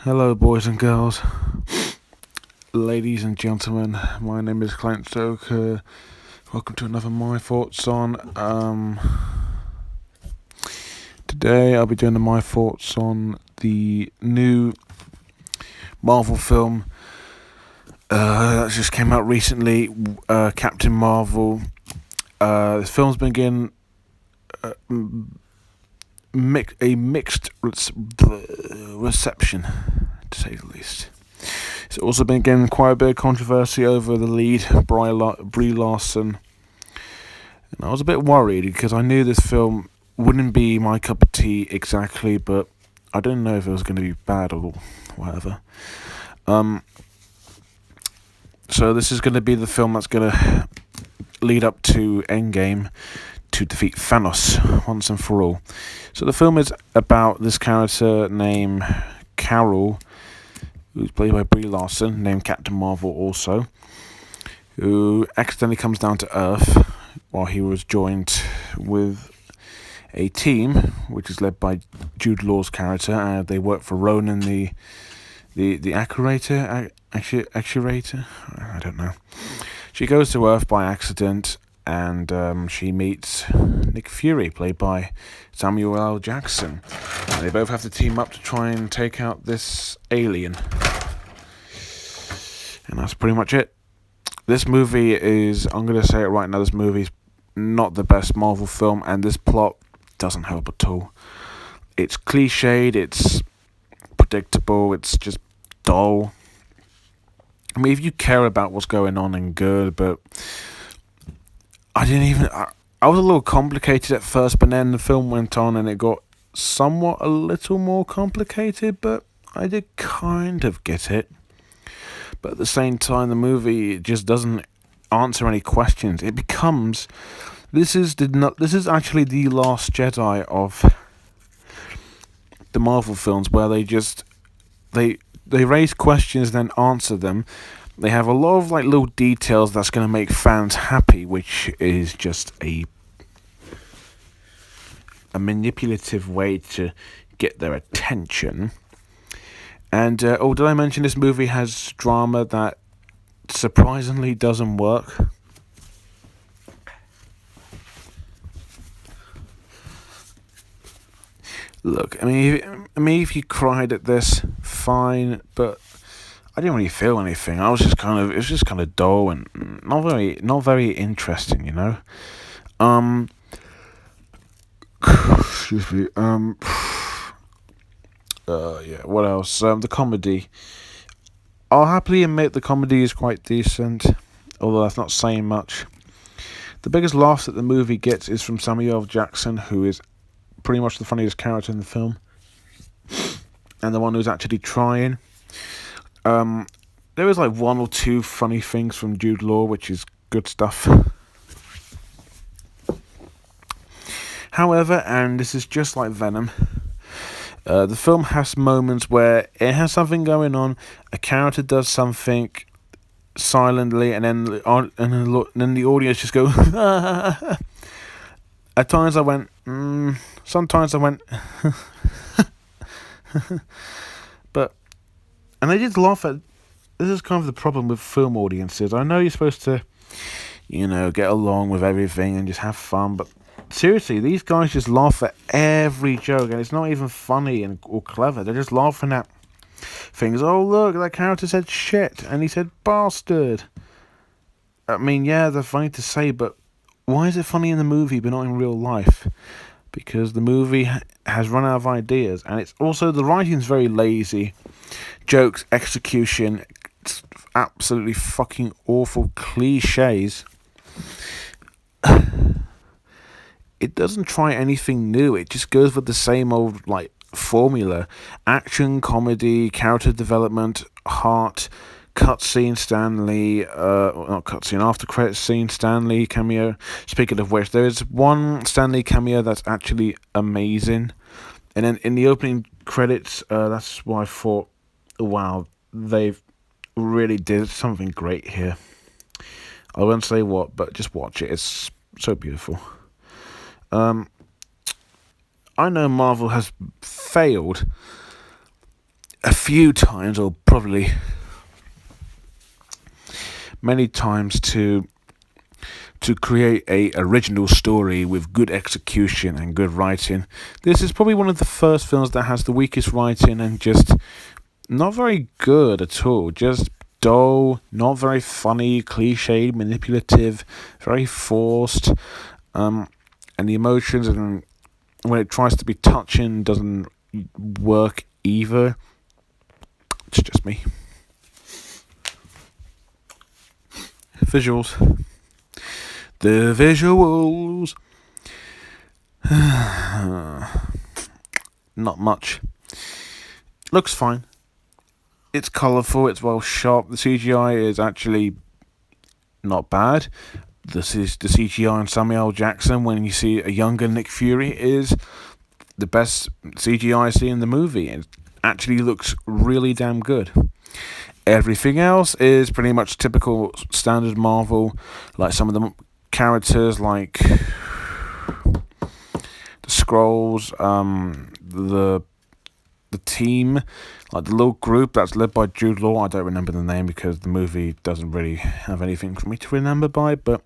Hello, boys and girls, ladies and gentlemen. My name is Clint Stoker. Welcome to another My Thoughts on. Today I'll be doing my thoughts on the new Marvel film that just came out recently, Captain Marvel. This film's been getting a mixed reception, to say the least. It's also been getting quite a bit of controversy over the lead, Brie Larson. And I was a bit worried because I knew this film wouldn't be my cup of tea exactly, but I didn't know if it was going to be bad or whatever. So this is going to be the film that's going to lead up to Endgame to defeat Thanos once and for all. So the film is about this character named Carol, who's played by Brie Larson, named Captain Marvel also, who accidentally comes down to Earth while he was joined with a team which is led by Jude Law's character, and they work for Ronan the Accurator. I don't know. She goes to Earth by accident, and she meets Nick Fury, played by Samuel L. Jackson. And they both have to team up to try and take out this alien. And that's pretty much it. This movie is, I'm going to say it right now, this movie's not the best Marvel film, and this plot doesn't help at all. It's cliched, it's predictable, it's just dull. I mean, if you care about what's going on, and good, but I was a little complicated at first, but then the film went on and it got somewhat a little more complicated, but I did kind of get it. But at the same time, the movie just doesn't answer any questions. It becomes, this is actually the Last Jedi of the Marvel films, where they raise questions, then answer them. They have a lot of little details that's going to make fans happy, which is just a manipulative way to get their attention. And did I mention this movie has drama that surprisingly doesn't work? Look, I mean, if you cried at this, fine, but I didn't really feel anything. It was just kind of dull and not very interesting, you know. Excuse me. Yeah. What else? The comedy. I'll happily admit the comedy is quite decent, although that's not saying much. The biggest laugh that the movie gets is from Samuel L. Jackson, who is pretty much the funniest character in the film, and the one who's actually trying. There is one or two funny things from Jude Law, which is good stuff. However, and this is just like Venom, the film has moments where it has something going on, a character does something silently, and then the audience just go. At times I went. Sometimes I went. But, and I did laugh at. This is kind of the problem with film audiences. I know you're supposed to, get along with everything and just have fun, but seriously, these guys just laugh at every joke, and it's not even funny or clever. They're just laughing at things. Oh, look, that character said shit, and he said bastard. I mean, yeah, they're funny to say, but why is it funny in the movie but not in real life? Because the movie has run out of ideas, and it's also, the writing's very lazy. Jokes, execution, it's absolutely fucking awful cliches. It doesn't try anything new. It just goes with the same old formula: action, comedy, character development, heart, cutscene, Stan Lee, not cutscene, after credits scene, Stan Lee cameo. Speaking of which, there is one Stan Lee cameo that's actually amazing, and then in the opening credits, that's why I thought, wow, they've really did something great here. I won't say what, but just watch it. It's so beautiful. I know Marvel has failed a few times, or probably many times, to create a original story with good execution and good writing. This is probably one of the first films that has the weakest writing and just not very good at all. Just dull, not very funny, cliched, manipulative, very forced. And the emotions, and when it tries to be touching, doesn't work either. It's just me. Visuals. The visuals. Not much. Looks fine. It's colourful, it's well shot. The CGI is actually not bad. This is the CGI on Samuel L. Jackson when you see a younger Nick Fury is the best CGI I see in the movie. It actually looks really damn good. Everything else is pretty much typical standard Marvel, like some of the characters, like the Skrulls, the team, like the little group that's led by Jude Law. I don't remember the name because the movie doesn't really have anything for me to remember by, but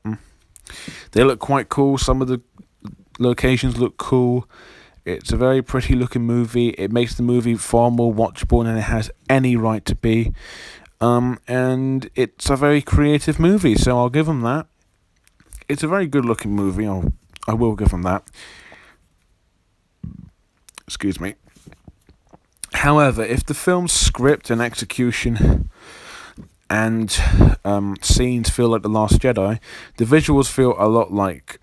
they look quite cool. Some of the locations look cool. It's a very pretty looking movie. It makes the movie far more watchable than it has any right to be. And it's a very creative movie, so I'll give them that. It's a very good looking movie. I will give them that. Excuse me. However, if the film's script and execution and scenes feel like The Last Jedi, the visuals feel a lot like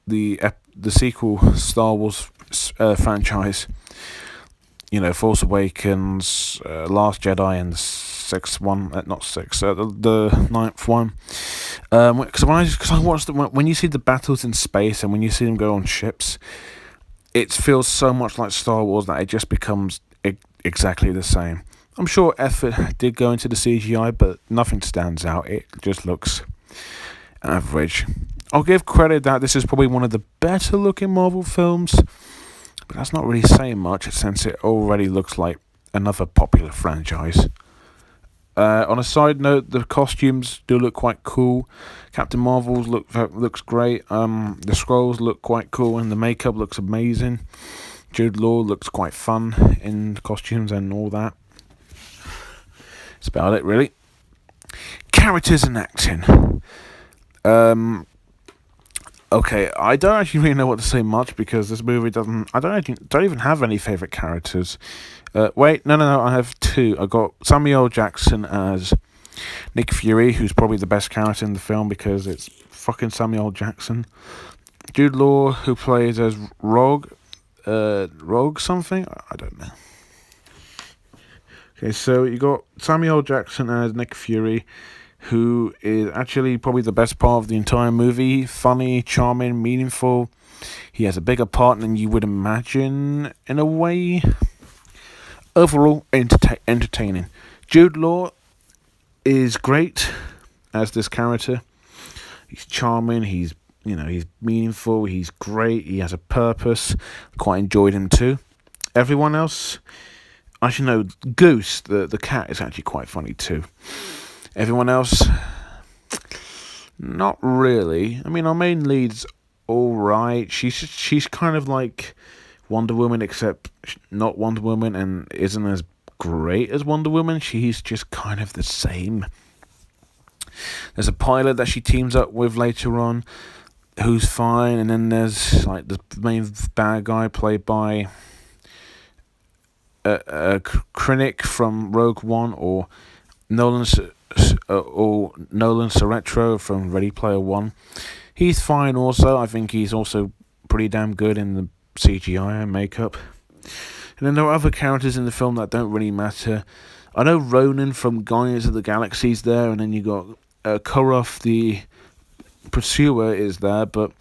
the sequel Star Wars franchise. You know, Force Awakens, Last Jedi, and the sixth one. Not sixth, the ninth one. Because I watched when you see the battles in space and when you see them go on ships, it feels so much like Star Wars that it just becomes exactly the same. I'm sure effort did go into the CGI, but nothing stands out. It just looks average. I'll give credit that this is probably one of the better looking Marvel films, but that's not really saying much since it already looks like another popular franchise. On a side note, the costumes do look quite cool. Captain Marvel's looks great. The Skrulls look quite cool, and the makeup looks amazing. Jude Law looks quite fun in costumes and all that. That's about it, really. Characters and acting. Okay, I don't actually really know what to say much because this movie doesn't. I don't even have any favorite characters. Wait, no. I have two. I got Samuel L. Jackson as Nick Fury, who's probably the best character in the film because it's fucking Samuel L. Jackson. Jude Law, who plays as Rogue something. I don't know. Okay, so you got Samuel L. Jackson as Nick Fury, who is actually probably the best part of the entire movie. Funny, charming, meaningful. He has a bigger part than you would imagine, in a way. Overall, entertaining. Jude Law is great as this character. He's charming, he's meaningful, he's great, he has a purpose. Quite enjoyed him too. Everyone else, actually no, Goose, the cat, is actually quite funny too. Everyone else, not really. I mean, our main lead's alright. She's kind of like Wonder Woman, except not Wonder Woman and isn't as great as Wonder Woman. She's just kind of the same. There's a pilot that she teams up with later on who's fine, and then there's like the main bad guy played by Krennic from Rogue One, or Nolan Soretro from Ready Player One. He's fine also. I think he's also pretty damn good in the CGI and makeup. And then there are other characters in the film that don't really matter. I know Ronan from Guardians of the Galaxy's there, and then you got Koroth the Pursuer is there, but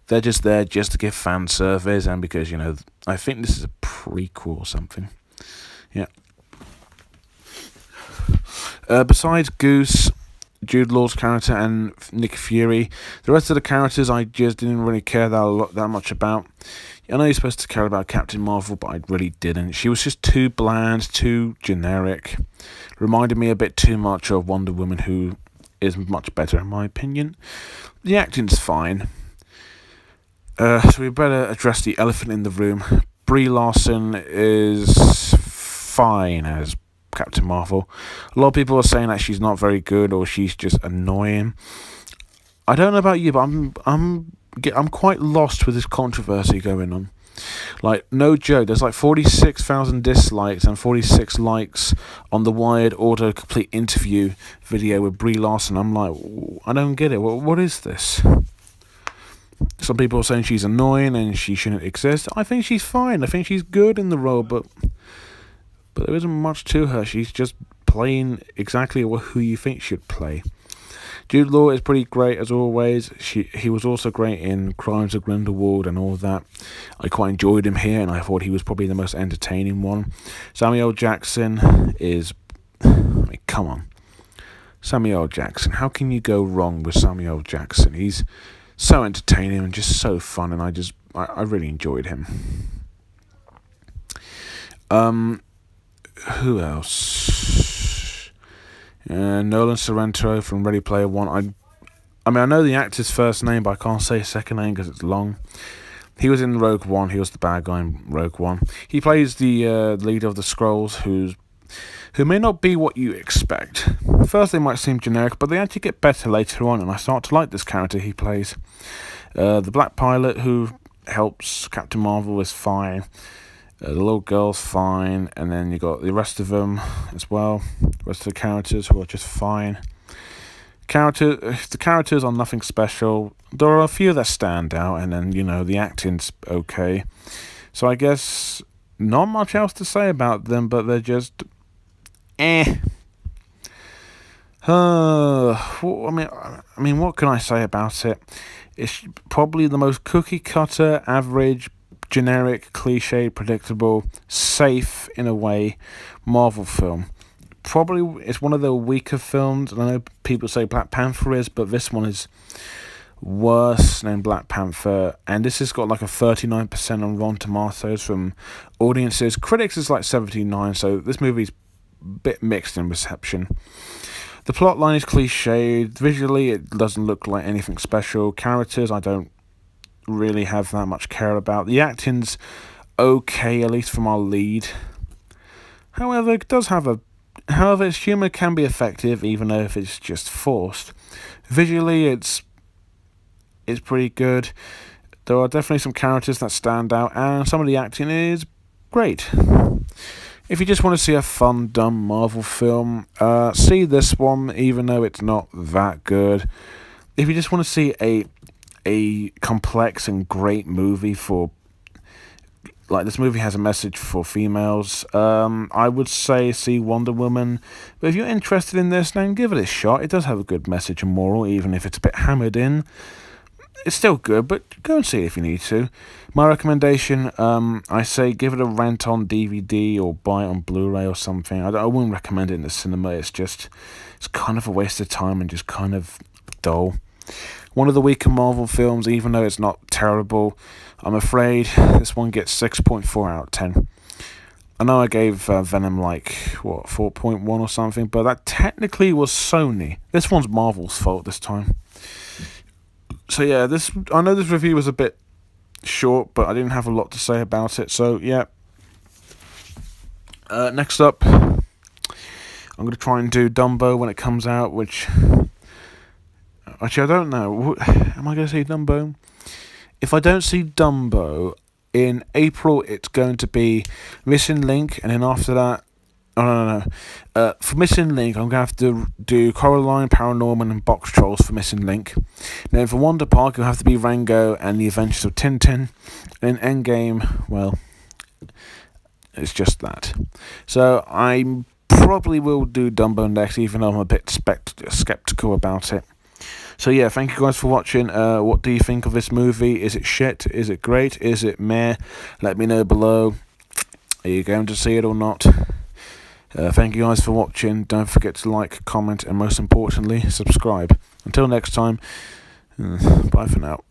they're just there just to give fan service and because, I think this is a prequel or something. Yeah. Besides Goose, Jude Law's character and Nick Fury. The rest of the characters I just didn't really care that much about. I know you're supposed to care about Captain Marvel, but I really didn't. She was just too bland, too generic. Reminded me a bit too much of Wonder Woman, who is much better in my opinion. The acting's fine. So we better address the elephant in the room. Brie Larson is fine as Captain Marvel. A lot of people are saying that she's not very good or she's just annoying. I don't know about you, but I'm quite lost with this controversy going on. Like, no joke, there's like 46,000 dislikes and 46 likes on the Wired autocomplete interview video with Brie Larson. I'm like, I don't get it. What is this? Some people are saying she's annoying and she shouldn't exist. I think she's fine. I think she's good in the role, but there isn't much to her. She's just playing exactly who you think should play. Jude Law is pretty great as always. He was also great in Crimes of Grindelwald and all that. I quite enjoyed him here, and I thought he was probably the most entertaining one. Samuel Jackson is... I mean, come on. Samuel Jackson. How can you go wrong with Samuel Jackson? He's so entertaining and just so fun, and I really enjoyed him. Who else? Nolan Sorrento from Ready Player One. I mean, I know the actor's first name, but I can't say his second name because it's long. He was in Rogue One. He was the bad guy in Rogue One. He plays the leader of the Skrulls, who may not be what you expect. First, they might seem generic, but they actually get better later on, and I start to like this character he plays. The black pilot who helps Captain Marvel is fine. The little girl's fine, and then you got the rest of them as well. The rest of the characters who are just fine. The characters are nothing special. There are a few that stand out, and then, the acting's okay. So I guess not much else to say about them, but they're just... I mean, what can I say about it? It's probably the most cookie-cutter, average, generic, cliche, predictable, safe, in a way, Marvel film. Probably it's one of the weaker films. I know people say Black Panther is, but this one is worse than Black Panther. And this has got like a 39% on Rotten Tomatoes from audiences. Critics is like 79, so this movie's a bit mixed in reception. The plot line is cliched. Visually, it doesn't look like anything special. Characters, I don't really have that much care about. The acting's okay, at least from our lead. However, its humour can be effective, even though if it's just forced. Visually, it's pretty good. There are definitely some characters that stand out, and some of the acting is great. If you just want to see a fun, dumb Marvel film, see this one, even though it's not that good. If you just want to see a complex and great movie this movie has a message for females, I would say see Wonder Woman. But if you're interested in this, then give it a shot. It does have a good message and moral, even if it's a bit hammered in. It's still good, but go and see it if you need to. My recommendation, I say give it a rent on DVD or buy it on Blu-ray or something. I wouldn't recommend it in the cinema. It's kind of a waste of time and just kind of dull. One of the weaker Marvel films, even though it's not terrible. I'm afraid this one gets 6.4 out of 10. I know I gave Venom 4.1 or something, but that technically was Sony. This one's Marvel's fault this time. So yeah, I know this review was a bit short, but I didn't have a lot to say about it. So yeah. Next up, I'm going to try and do Dumbo when it comes out, which... Actually, I don't know. Am I going to see Dumbo? If I don't see Dumbo, in April it's going to be Missing Link, and then after that... Oh, no. For Missing Link, I'm going to have to do Coraline, Paranorman, and Box Trolls for Missing Link. Then for Wonder Park, it'll have to be Rango and the Adventures of Tintin. And then Endgame, well, it's just that. So I probably will do Dumbo next, even though I'm a bit skeptical about it. So yeah, thank you guys for watching. What do you think of this movie? Is it shit? Is it great? Is it meh? Let me know below. Are you going to see it or not? Thank you guys for watching. Don't forget to like, comment, and most importantly, subscribe. Until next time, bye for now.